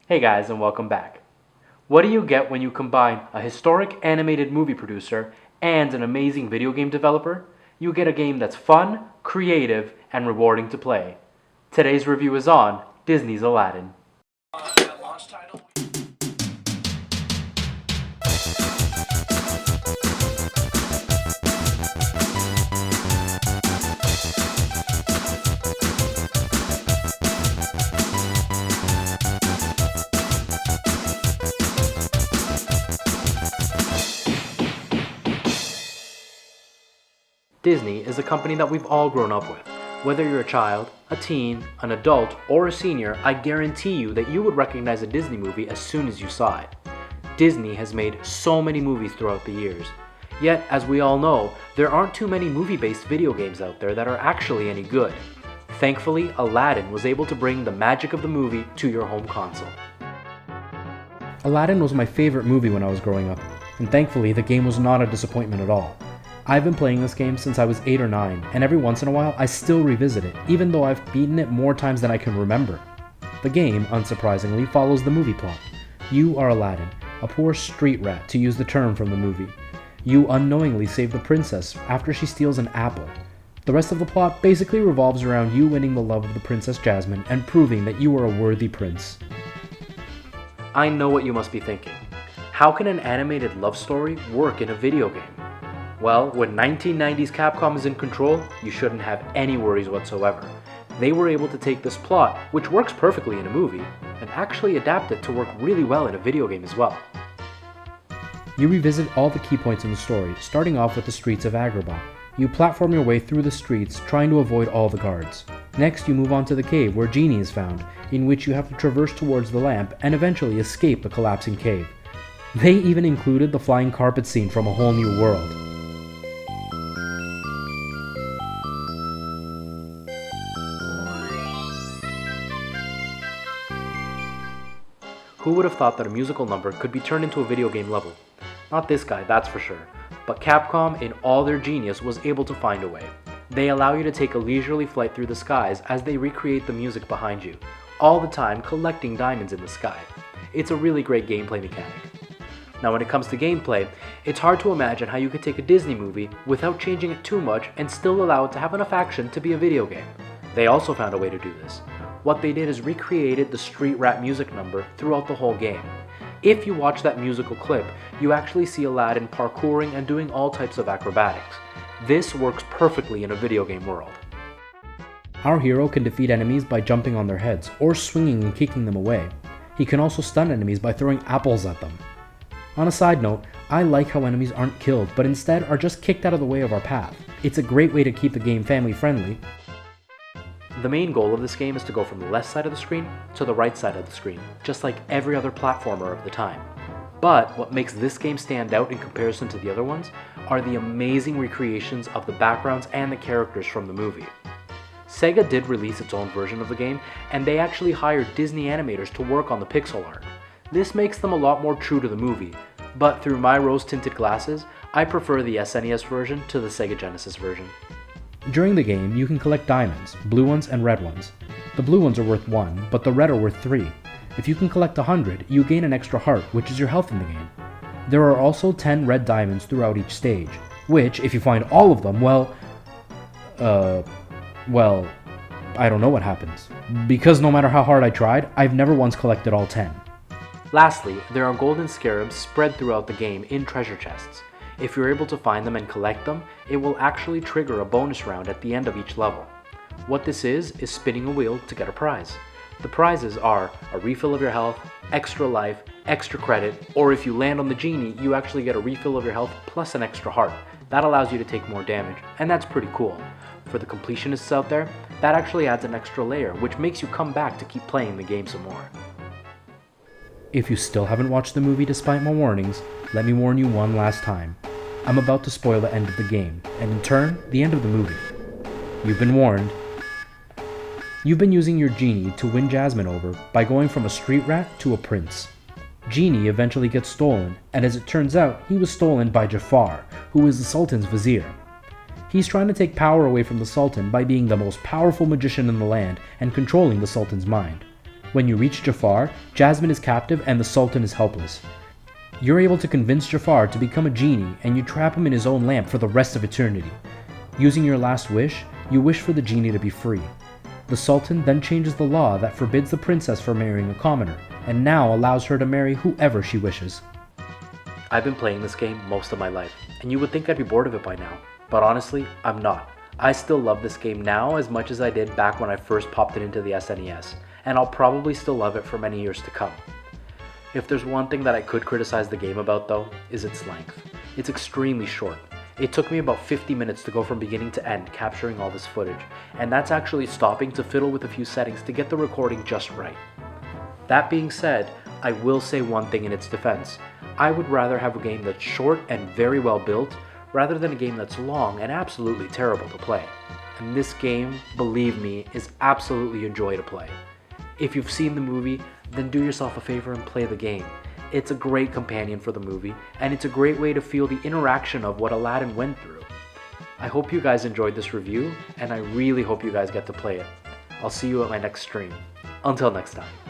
Hey guys, and welcome back. What do you get when you combine a historic animated movie producer and an amazing video game developer? You get a game that's fun, creative, and rewarding to play. Today's review is on Disney's Aladdin. Disney is a company that we've all grown up with. Whether you're a child, a teen, an adult, or a senior, I guarantee you that you would recognize a Disney movie as soon as you saw it. Disney has made so many movies throughout the years. Yet, as we all know, there aren't too many movie-based video games out there that are actually any good. Thankfully, Aladdin was able to bring the magic of the movie to your home console. Aladdin was my favorite movie when I was growing up, and thankfully the game was not a disappointment at all. I've been playing this game since I was 8 or 9, and every once in a while I still revisit it, even though I've beaten it more times than I can remember. The game, unsurprisingly, follows the movie plot. You are Aladdin, a poor street rat to use the term from the movie. You unknowingly save the princess after she steals an apple. The rest of the plot basically revolves around you winning the love of the Princess Jasmine and proving that you are a worthy prince. I know what you must be thinking. How can an animated love story work in a video game? Well, when 1990s Capcom is in control, you shouldn't have any worries whatsoever. They were able to take this plot, which works perfectly in a movie, and actually adapt it to work really well in a video game as well. You revisit all the key points in the story, starting off with the streets of Agrabah. You platform your way through the streets, trying to avoid all the guards. Next, you move on to the cave where Genie is found, in which you have to traverse towards the lamp and eventually escape the collapsing cave. They even included the flying carpet scene from A Whole New World. Who would have thought that a musical number could be turned into a video game level? Not this guy, that's for sure. But Capcom, in all their genius, was able to find a way. They allow you to take a leisurely flight through the skies as they recreate the music behind you, all the time collecting diamonds in the sky. It's a really great gameplay mechanic. Now when it comes to gameplay, it's hard to imagine how you could take a Disney movie without changing it too much and still allow it to have enough action to be a video game. They also found a way to do this. What they did is recreated the street rat music number throughout the whole game. If you watch that musical clip, you actually see Aladdin parkouring and doing all types of acrobatics. This works perfectly in a video game world. Our hero can defeat enemies by jumping on their heads, or swinging and kicking them away. He can also stun enemies by throwing apples at them. On a side note, I like how enemies aren't killed, but instead are just kicked out of the way of our path. It's a great way to keep the game family friendly. The main goal of this game is to go from the left side of the screen to the right side of the screen, just like every other platformer of the time. But what makes this game stand out in comparison to the other ones are the amazing recreations of the backgrounds and the characters from the movie. Sega did release its own version of the game, and they actually hired Disney animators to work on the pixel art. This makes them a lot more true to the movie, but through my rose-tinted glasses, I prefer the SNES version to the Sega Genesis version. During the game, you can collect diamonds, blue ones and red ones. The blue ones are worth 1, but the red are worth 3. If you can collect 100, you gain an extra heart, which is your health in the game. There are also 10 red diamonds throughout each stage, which, if you find all of them, well, I don't know what happens. Because no matter how hard I tried, I've never once collected all 10. Lastly, there are golden scarabs spread throughout the game in treasure chests. If you're able to find them and collect them, it will actually trigger a bonus round at the end of each level. What this is spinning a wheel to get a prize. The prizes are a refill of your health, extra life, extra credit, or if you land on the genie, you actually get a refill of your health plus an extra heart. That allows you to take more damage, and that's pretty cool. For the completionists out there, that actually adds an extra layer, which makes you come back to keep playing the game some more. If you still haven't watched the movie despite my warnings, let me warn you one last time. I'm about to spoil the end of the game, and in turn, the end of the movie. You've been warned. You've been using your genie to win Jasmine over by going from a street rat to a prince. Genie eventually gets stolen, and as it turns out, he was stolen by Jafar, who is the Sultan's vizier. He's trying to take power away from the Sultan by being the most powerful magician in the land and controlling the Sultan's mind. When you reach Jafar, Jasmine is captive and the Sultan is helpless. You're able to convince Jafar to become a genie, and you trap him in his own lamp for the rest of eternity. Using your last wish, you wish for the genie to be free. The Sultan then changes the law that forbids the princess from marrying a commoner, and now allows her to marry whoever she wishes. I've been playing this game most of my life, and you would think I'd be bored of it by now, but honestly, I'm not. I still love this game now as much as I did back when I first popped it into the SNES, and I'll probably still love it for many years to come. If there's one thing that I could criticize the game about though, is its length. It's extremely short. It took me about 50 minutes to go from beginning to end capturing all this footage, and that's actually stopping to fiddle with a few settings to get the recording just right. That being said, I will say one thing in its defense. I would rather have a game that's short and very well built rather than a game that's long and absolutely terrible to play. And this game, believe me, is absolutely a joy to play. If you've seen the movie, then do yourself a favor and play the game. It's a great companion for the movie, and it's a great way to feel the interaction of what Aladdin went through. I hope you guys enjoyed this review, and I really hope you guys get to play it. I'll see you at my next stream. Until next time.